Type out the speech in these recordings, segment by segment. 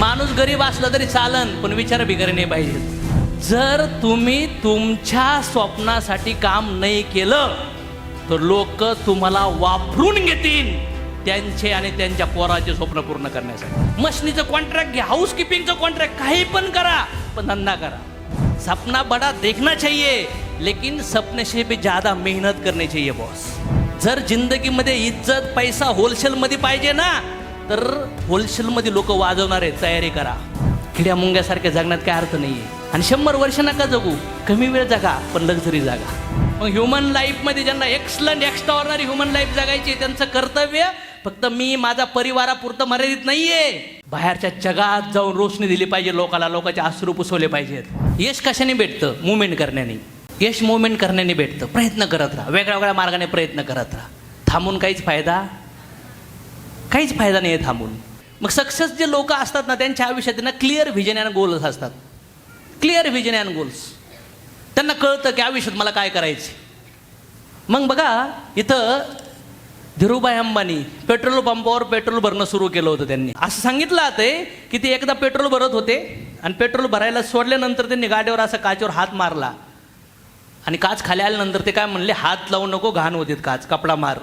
माणूस गरीब असला तरी चालन, पण विचार बिगारी नाही पाहिजे. जर तुम्ही तुमच्या स्वप्नासाठी काम नाही केलं तर लोक तुम्हाला वापरून घेतील त्यांचे आणि त्यांच्या पोराचे स्वप्न पूर्ण करण्यासाठी. मशनीचं कॉन्ट्रॅक्ट घ्या, हाऊसकीपिंगचं कॉन्ट्रॅक्ट, काही पण करा, पण धंदा करा. सपना बड़ा देखना चाहिए, लेकिन सपने से भी ज्यादा मेहनत करनी चाहिए बॉस. जर जिंदगीमध्ये इज्जत पैसा होलसेलमध्ये पाहिजे ना, तर होलसेलमध्ये लोक वाजवणार आहेत, तयारी करा. किड्या मुंग्यासारख्या जगण्यात काय अर्थ नाही आहे. आणि 100 वर्ष नका जगू, कमी वेळ जगा, पण लक्झरी जागा. मग ह्युमन लाईफमध्ये ज्यांना एक्सलंट एक्स्ट्राऑर्डिनरी ह्युमन लाईफ जगायची, त्यांचं कर्तव्य फक्त मी माझा परिवारापुरतं मर्यादित नाहीये, बाहेरच्या जगात जाऊन रोशनी दिली पाहिजे लोकाला, लोकांचे अश्रू पुसवले पाहिजेत. यश कशाने भेटतं? मुवमेंट करण्याने. यश मुवमेंट करण्याने भेटतं. प्रयत्न करत राहा, वेगळ्या वेगळ्या मार्गाने प्रयत्न करत राहा. थांबून काहीच फायदा नाही आहे थांबून. मग सक्सेस जे लोक असतात ना, त्यांच्या आयुष्यात ना क्लिअर व्हिजन अँड गोल्स असतात. Clear vision and goals. त्यांना कळतं की आयुष्यात मला काय करायचे. मग बघा इथं धीरूभाई अंबानी पेट्रोल पंपावर पेट्रोल भरणं सुरू केलं होतं. त्यांनी असं सांगितलं आहे की ते एकदा पेट्रोल भरत होते आणि पेट्रोल भरायला सोडल्यानंतर त्यांनी गाडीवर असा काचेवर हात मारला आणि काच खाली आल्यानंतर ते काय म्हणले, हात लावू नको, घाण होते काच, कपडा मार.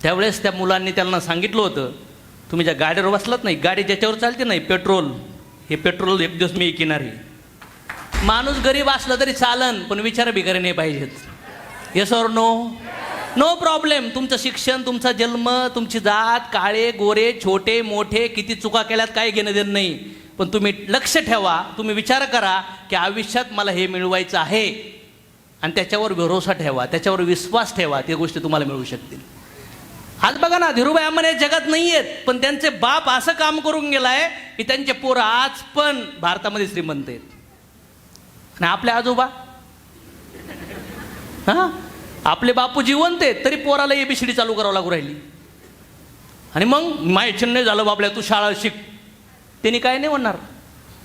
त्यावेळेस त्या मुलांनी त्यांना सांगितलं होतं, तुम्ही ज्या गाडीवर बसलात नाही, गाडी ज्याच्यावर चालते नाही, पेट्रोल, हे पेट्रोल एक दिवस मी ऐकणार आहे. माणूस गरीब असला तरी चालन, पण विचार बिगारी नाही पाहिजेत. Yes or no? No problem. तुमचं शिक्षण, तुमचा जन्म, तुमची जात, काळे गोरे छोटे मोठे, किती चुका केल्यात काही घेणं देणं नाही. पण तुम्ही लक्ष ठेवा, तुम्ही विचार करा की आयुष्यात मला हे मिळवायचं आहे, आणि त्याच्यावर भरोसा ठेवा, त्याच्यावर विश्वास ठेवा, त्या गोष्टी तुम्हाला मिळू शकतील. आज बघा ना, धीरूभाई अंबानी जगात नाही आहेत, पण त्यांचे बाप असं काम करून गेलाय की त्यांचे पोरं आज पण भारतामध्ये श्रीमंत आहेत. आणि आपले आजोबा, हां, आपले बापू जिवंत आहेत तरी पोराला ABCD चालू करावं लागू राहिली. आणि मग मायचं नाही झालं बापल्या, तू शाळा शिक, त्यांनी काय नाही म्हणणार.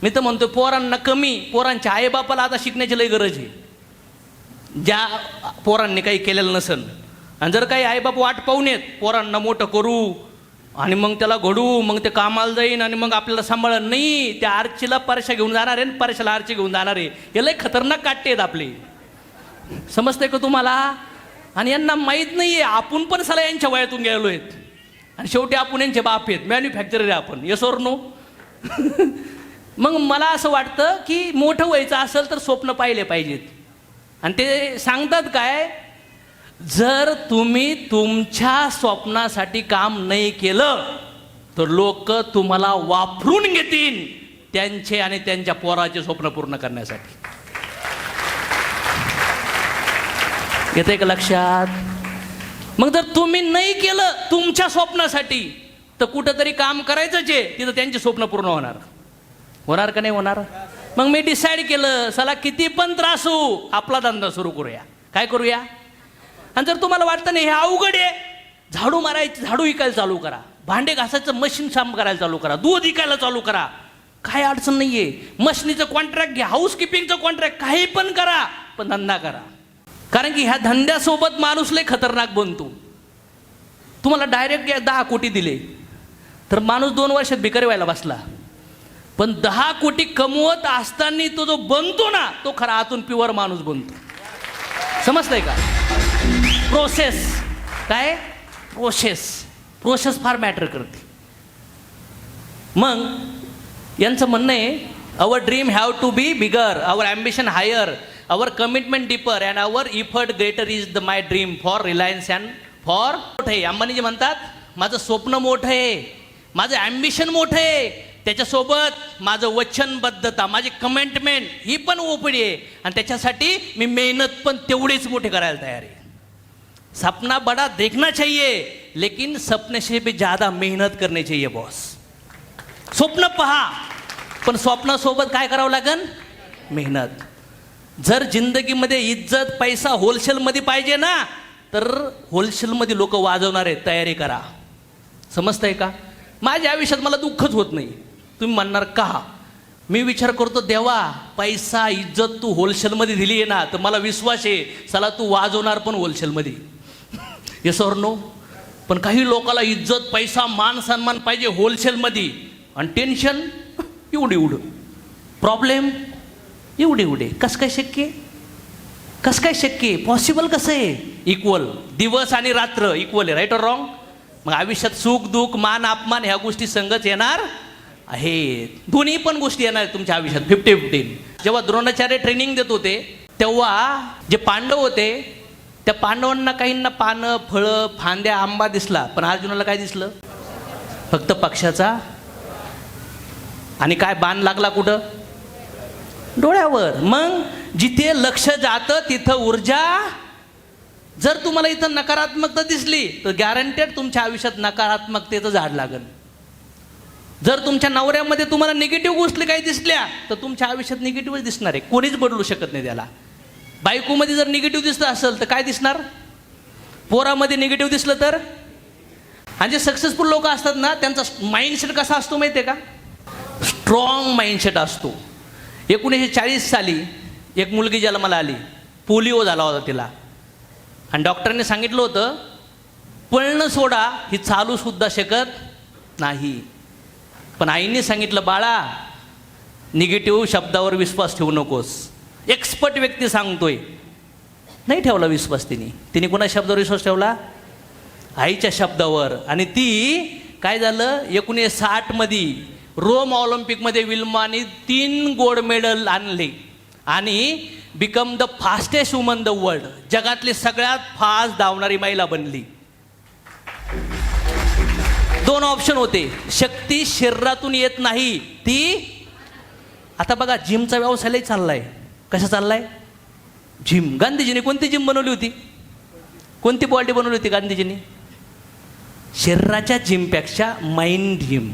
मी तर म्हणतो पोरांना कमी, पोरांच्या आईबापाला आता शिकण्याची लई गरज आहे, ज्या पोरांनी काही केलेलं नसेल. आणि जर काही आईबाप वाट पाहून येत पोरांना मोठं करू आणि मग त्याला घडू, मग ते कामाला जाईन आणि मग आपल्याला सांभाळलं नाही, त्या आरचीला परशा घेऊन जाणार आहे, परशाला आरची घेऊन जाणार आहे. हे लई खतरनाक काटते आहेत आपले, समजते का तुम्हाला? आणि यांना माहीत नाही आहे आपण पण सला यांच्या वयातून गेलो आहेत, आणि शेवटी आपण यांचे बाप आहेत, मॅन्युफॅक्चरर आहे आपण. Yes or no? मग मला असं वाटतं की मोठं व्हायचं असेल तर स्वप्न पाहिले पाहिजेत. आणि ते सांगतात काय, जर तुम्ही तुमच्या स्वप्नासाठी काम नाही केलं तर लोक तुम्हाला वापरून घेतील त्यांचे आणि त्यांच्या पोराचे स्वप्न पूर्ण करण्यासाठी. येतंय का लक्षात? मग जर तुम्ही नाही केलं तुमच्या स्वप्नासाठी तर कुठंतरी काम करायचंच आहे, तिथं त्यांचे स्वप्न पूर्ण होणार का नाही होणार? मग मी डिसाईड केलं, चला किती पण त्रास होऊ, आपला धंदा सुरू करूया. काय करूया? आणि जर तुम्हाला वाटतं नाही हे अवघड आहे, झाडू मारायचं, झाडू विकायला चालू करा, भांडे घासायचं मशीन साफ करायला चालू करा, दूध विकायला चालू करा, काय अडचण नाही आहे. मशनीचं कॉन्ट्रॅक्ट घ्या, हाऊसकीपिंगचं कॉन्ट्रॅक्ट, काही पण करा, पण धंदा करा. कारण की ह्या धंद्यासोबत माणूस लय खतरनाक बनतो. तुम्हाला डायरेक्ट 10 कोटी दिले तर माणूस 2 वर्षात भिकारी व्हायला बसला. पण 10 कोटी कमवत असताना तो जो बनतो ना, तो खरा आतून प्युअर माणूस बनतो. समजतंय का? प्रोसेस काय? प्रोसेस फार मॅटर करते. मग यांचं म्हणणं आहे, our dream have to be bigger, our ambition higher, our commitment deeper and our effort greater is the my dream for Reliance and for मोठे. अंबानीजी म्हणतात माझं स्वप्न मोठं आहे, माझं ॲम्बिशन मोठं आहे, त्याच्यासोबत माझं वचनबद्धता, माझी कमिटमेंट ही पण ओपडी आहे, आणि त्याच्यासाठी मी मेहनत पण तेवढीच मोठी करायला तयार आहे. सपना बड़ा देखना चाहिए, लेकिन सपने से भी ज्यादा मेहनत करनी चाहिए बॉस. स्वप्न पहा, पण स्वप्नासोबत काय करावं लागेल? मेहनत. जर जिंदगीमध्ये इज्जत पैसा होलसेलमध्ये पाहिजे ना, तर होलसेलमध्ये लोक वाजवणार आहेत, तयारी करा. समजतंय का? माझ्या आयुष्यात मला दुःखच होत नाही. तुम्ही म्हणणार का? मी विचार करतो, देवा पैसा इज्जत तू होलसेलमध्ये दिली आहे ना, तर मला विश्वास आहे चला तू वाजवणार पण होलसेलमध्ये. Yes or no? पण काही लोकाला इज्जत पैसा मान सन्मान पाहिजे होलसेलमध्ये, आणि टेन्शन एवढं प्रॉब्लेम एवढे कसं काय शक्य आहे? कसं काय शक्य आहे? पॉसिबल कसं आहे? इक्वल, दिवस आणि रात्र इक्वल आहे, राईट ऑर रॉंग? मग आयुष्यात सुख दुःख मान अपमान ह्या गोष्टी संगच येणार आहेत. दोन्ही पण गोष्टी येणार आहेत तुमच्या आयुष्यात 50-50. जेव्हा द्रोणाचार्य ट्रेनिंग देत होते तेव्हा जे पांडव होते त्या पांडवांना काहींना पानं फळं फांद्या आंबा दिसला, पण अर्जुनाला काय दिसलं? फक्त पक्षाचा. आणि काय बाण लागला कुठं? डोळ्यावर. मग जिथे लक्ष जातं तिथं ऊर्जा. जर तुम्हाला इथं नकारात्मकता दिसली तर गॅरंटेड तुमच्या आयुष्यात नकारात्मकतेचं झाड लागेल. जर तुमच्या नवऱ्यामध्ये तुम्हाला निगेटिव्ह गोष्टी काही दिसल्या तर तुमच्या आयुष्यात निगेटिव्हच दिसणार आहे, कोणीच बदलू शकत नाही त्याला. बायकोमध्ये जर निगेटिव्ह दिसतं असेल तर काय दिसणार? पोरामध्ये निगेटिव्ह दिसलं तर. आणि जे सक्सेसफुल लोक असतात ना त्यांचा माइंडसेट कसा असतो माहिती आहे का? स्ट्रॉंग माइंडसेट असतो. 1940 साली एक मुलगी जन्माला आली, पोलिओ झाला होता तिला, आणि डॉक्टरने सांगितलं होतं पळणं सोडा, ही चालू सुद्धा शकत नाही. पण आईने सांगितलं बाळा निगेटिव्ह शब्दावर विश्वास ठेवू नकोस. एक्सपर्ट व्यक्ती सांगतोय. नाही ठेवला विश्वास तिने कोणा शब्दावर विश्वास ठेवला? आईच्या शब्दावर. आणि ती काय झालं 1960 मध्ये रोम ऑलिम्पिकमध्ये विल्माने 3 गोल्ड मेडल आणले आणि become the fastest woman the world, जगातली सगळ्यात फास्ट धावणारी महिला बनली. 2 ऑप्शन होते. शक्ती शरीरातून येत नाही ती. आता बघा जिमचा व्यवसाय चाललाय. कसा चाललाय? जिम. गांधीजींनी कोणती जिम बनवली होती? कोणती बॉडी बनवली होती गांधीजींनी? शरीराच्या जिमपेक्षा माइंड जिम.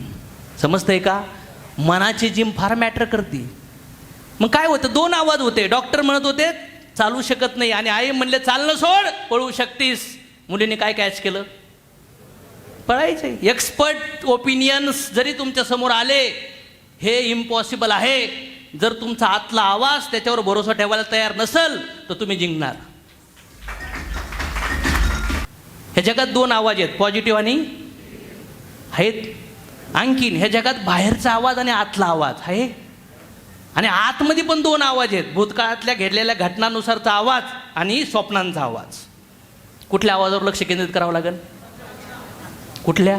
समजतंय का? मनाची जिम फार मॅटर करते. मग काय होतं? 2 आवाज होते. डॉक्टर म्हणत होते चालू शकत नाही आणि आई म्हणले चालणं सोड, पळू शकतीस. मुलीने काय कॅच केलं? पळायचे. एक्सपर्ट ओपिनियन्स जरी तुमच्या समोर आले हे इम्पॉसिबल आहे, जर तुमचा आतला आवाज त्याच्यावर भरोसा ठेवायला तयार नसेल तर तुम्ही जिंकणार. ह्या जगात 2 आवाज आहेत, पॉझिटिव्ह आणि आहेत. आणखीन ह्या जगात बाहेरचा आवाज आणि आतला आवाज आहे. आणि आतमध्ये पण 2 आवाज आहेत, भूतकाळातल्या घडलेल्या घटनांनुसारचा आवाज आणि स्वप्नांचा आवाज. कुठल्या आवाजावर लक्ष केंद्रित करावं लागेल? कुठल्या?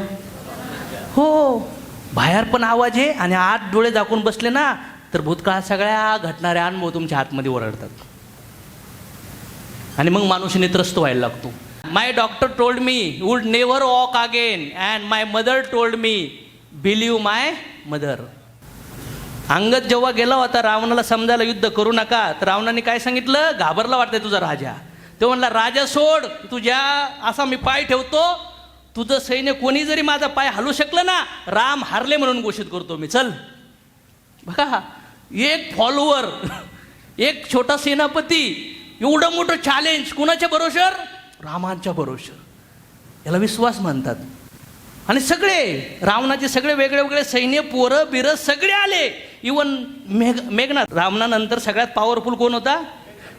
हो, बाहेर पण आवाज आहे आणि आत डोळे झाकून बसले ना तर भूतकाळात सगळ्या घटणाऱ्या अनुभव तुमच्या आतमध्ये ओरडतात आणि मग माणूस नेत्रस्त व्हायला लागतो. My doctor told me would never walk again and my mother told me believe my mother. Angad जेव्हा गेला होता रावणाला समजायला युद्ध करू नका, तर रावणाने काय सांगितलं? घाबरला वाटतंय तुझा राजा. तो म्हणला राजा सोड, तुझ्या असा मी पाय ठेवतो, तुझं सैन्य कोणी जरी माझा पाय हलू शकलं ना, राम हारले म्हणून घोषित करतो मी. चल. बघा, एक फॉलोवर, एक छोटा सेनापती, एवढं मोठं चॅलेंज कुणाच्या भरोश्यावर? रामांच्या भरोश्यावर. याला विश्वास म्हणतात. आणि सगळे रावणाचे सगळे वेगळे वेगळे सैन्य, पोरं बिरं सगळे आले. इवन मेघनाथ रावणानंतर सगळ्यात पॉवरफुल कोण होता?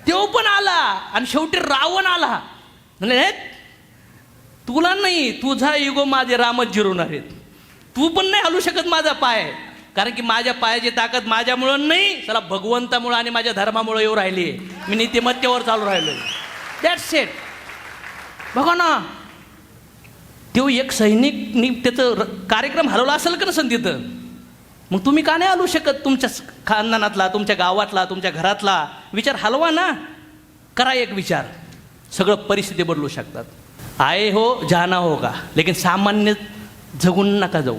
तो पण आला. आणि शेवटी रावण आला. म्हणजे तुला नाही, तुझा इगो माझे रामच जिरवणार आहेत. तू पण नाही हलू शकत माझा पाय, कारण की माझ्या पायाची ताकद माझ्यामुळं नाही, चला भगवंतामुळं आणि माझ्या धर्मामुळं येऊ राहिली. मी नीतिमत्तेवर चालू राहिलो. That's it. बघा ना, तो एक सैनिक त्याचं कार्यक्रम हलवला असेल का नसेल तिथं, मग तुम्ही का नाही हलवू शकत? तुमच्या खानदानातला, तुमच्या गावातला, तुमच्या घरातला विचार हलवा ना. करा एक विचार, सगळं परिस्थिती बदलू शकतात. आए हो जाना होगा, लेकिन सामान्य जगून नका जाऊ.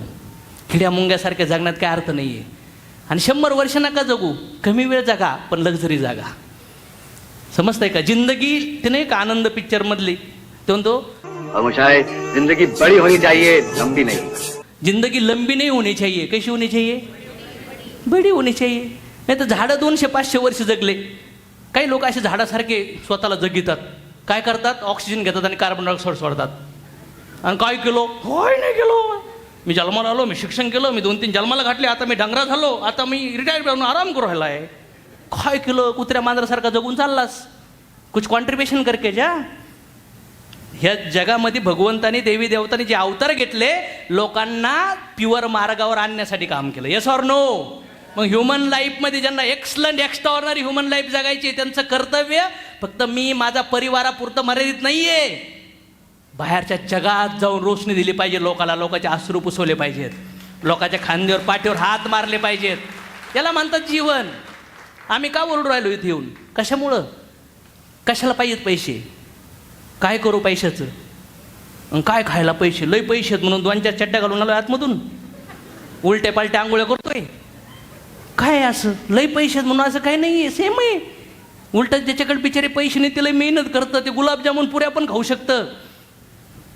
खिड्या मुंग्यासारख्या जगण्यात काय अर्थ नाही आहे. आणि 100 वर्ष नका जगू, कमी वेळ जगा पण लक्झरी जागा. समजतंय का? जिंदगी ते नाही का आनंद पिक्चरमधली, तो म्हणतो जिंदगी बड़ी होनी चाहिए, लंबी नहीं. जिंदगी लंबी नहीं होनी चाहिए. कैसी होनी चाहिए? बड़ी होनी चाहिए. नाही तर झाडं 200-500 वर्ष जगले. काही लोक असे झाडासारखे स्वतःला जगितात. काय करतात? ऑक्सिजन घेतात आणि कार्बन डायऑक्साईड सोडतात. आणि काय केलो? काय नाही केलो. मी जन्माला आलो, मी शिक्षण केलं, मी 2-3 जन्माला घातले, आता मी डंगरा झालो, आता मी रिटायर करून आराम करू राहिला आहे. काय केलं? कुत्र्या मांजरासारखा जगून चाललास. कुछ कॉन्ट्रीब्युशन करके जा. ह्या जगामध्ये भगवंतानी, देवी देवतांनी जे अवतार घेतले, लोकांना प्युअर मार्गावर आणण्यासाठी काम केलं. Yes or no? मग ह्युमन लाईफमध्ये ज्यांना एक्सलंट एक्स्ट्रॉर्डनरी ह्युमन लाईफ जगायची आहे, त्यांचं कर्तव्य फक्त मी माझा परिवारापुरतं मर्यादित नाहीये, बाहेरच्या जगात जाऊन रोशनी दिली पाहिजे लोकाला, लोकांचे अश्रू पुसवले पाहिजेत, लोकांच्या खांद्यावर पाठीवर हात मारले पाहिजेत. याला म्हणतात जीवन. आम्ही का ओरडू राहिलो इथे येऊन? कशामुळं? कशाला पाहिजेत पैसे? काय करू पैशाचं? काय खायला पैसे? लय पैसे आहेत म्हणून 2-4 चड्ड्या घालून आलो आतमधून, उलट्या पालट्या आंघोळ्या करतोय. काय असं लय पैसे आहेत म्हणून असं काही नाही आहे, सेम आहे. उलट ज्याच्याकडे बिचारे पैसे नाही ते लय मेहनत करतं, ते गुलाबजामुन पुऱ्या पण खाऊ शकतं,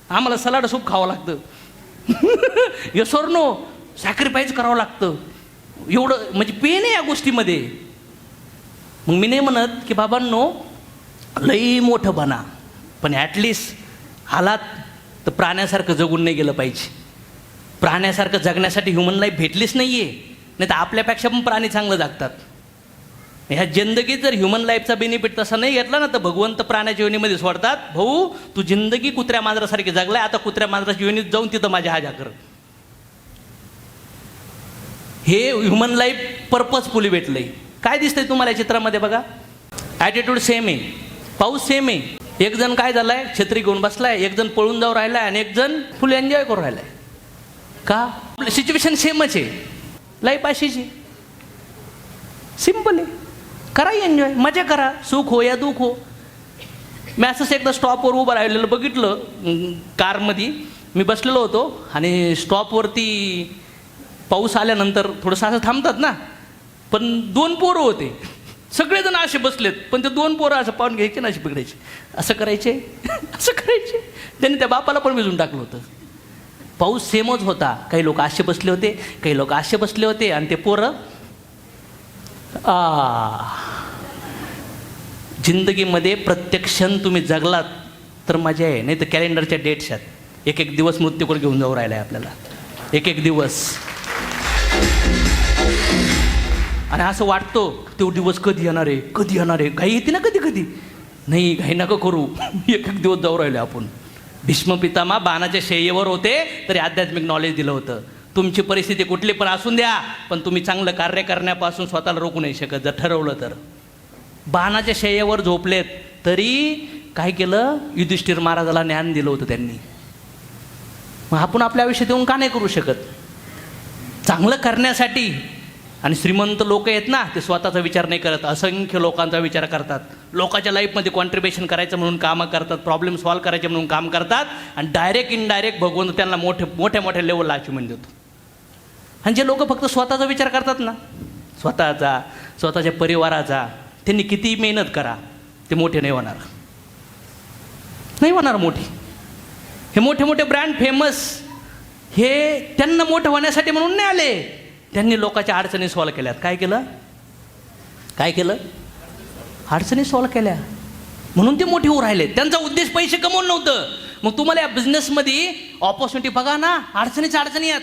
आम्हाला सलाड सूप खावं लागतं. यसोर नो सॅक्रिफाईस करावं लागतं. एवढं म्हणजे पेन आहे या गोष्टीमध्ये. मग मी नाही म्हणत की बाबांनो लई मोठं बना, पण ॲटलिस्ट हालात तर प्राण्यासारखं जगून नाही गेलं पाहिजे. प्राण्यासारखं जगण्यासाठी ह्युमन लाईफ भेटलीच नाही आहे, नाही तर आपल्यापेक्षा पण प्राणी चांगलं जगतात. ह्या जिंदगीत जर ह्युमन लाईफचा बेनिफिट तसा नाही घेतला ना तर भगवंत प्राण्याच्या योनीमध्ये सोडतात. भाऊ तू जिंदगी कुत्र्या मांजरासारखी जगलाय, आता कुत्र्या मांजराच्या योनीत जाऊन तिथं माझ्या हाजा कर. हे ह्युमन लाईफ पर्पजफुली भेटलंय. काय दिसतंय तुम्हाला या चित्रामध्ये? बघा, ॲटिट्यूड सेम आहे, पाऊस सेम आहे. एक जण काय झालाय, छत्री घेऊन बसलाय, एक जण पळून जाऊ राहिलाय आणि एक जण फुल एन्जॉय करू राहिलाय. का? सिच्युएशन सेमच आहे, लाईफ अशीच आहे, सिम्पल आहे. करा एन्जॉय, मजा करा, सुख हो या दुःख हो. मी असंच एकदा स्टॉपवर उभं राहिलेलं बघितलं, कारमध्ये मी बसलेलो होतो आणि स्टॉपवरती पाऊस आल्यानंतर थोडंसं असं थांबतात ना, पण 2 पोरं होते, सगळेजण असे बसलेत, पण ते 2 पोरं असं पाहून घ्यायचे ना, असे पकडायचे, असं करायचे असं करायचे. त्यांनी त्या बापाला पण भिजून टाकलं होतं. पाऊस सेमच होता, काही लोक असे बसले होते, काही लोक असे बसले होते, आणि ते पोरं जिंदगीमध्ये प्रत्येक क्षण तुम्ही जगलात तर मजा आहे, नाही तर कॅलेंडरच्या डेट्स आहेत, एक दिवस मृत्यूकडे घेऊन जाऊ राहिला आहे आपल्याला, एक दिवस. आणि असं वाटतो तो दिवस कधी येणार आहे, कधी येणार आहे, घाई येते ना कधी कधी. नाही, घाई नका करू, एक दिवस जाऊ राहिले आपण. भीष्म पितामह बाणाच्या शय्येवर होते तरी आध्यात्मिक नॉलेज दिलं होतं. तुमची परिस्थिती कुठली पण असून द्या, पण तुम्ही चांगलं कार्य करण्यापासून स्वतःला रोखू नाही शकत जर ठरवलं तर. बाणाच्या शय्येवर झोपलेत तरी काय केलं, युधिष्ठिर महाराजाला ज्ञान दिलं होतं त्यांनी. मग आपण आपल्या आयुष्यात येऊन का नाही करू शकत? चांगलं करण्यासाठी. आणि श्रीमंत लोक आहेत ना, ते स्वतःचा विचार नाही करत, असंख्य लोकांचा विचार करतात, लोकांच्या लाईफमध्ये कॉन्ट्रीब्युशन करायचं म्हणून कामं करतात, प्रॉब्लेम सॉल्व्ह करायचे म्हणून काम करतात, आणि डायरेक्ट इनडायरेक्ट भगवंत त्यांना मोठ्या लेवलला अचिव्हमेंट देतो. आणि जे लोक फक्त स्वतःचा विचार करतात ना, स्वतःच्या परिवाराचा, त्यांनी किती मेहनत करा ते मोठे नाही होणार मोठे. हे मोठे ब्रँड फेमस, हे त्यांना मोठं होण्यासाठी म्हणून नाही आले, त्यांनी लोकांच्या अडचणी सॉल्व्ह केल्यात. काय केलं? अडचणी सॉल्व्ह केल्या म्हणून ते मोठे होऊ राहिले. त्यांचा उद्देश पैसे कमवून नव्हतं. मग तुम्हाला या बिझनेसमध्ये ऑपॉर्च्युनिटी बघा ना, अडचणी आहेत,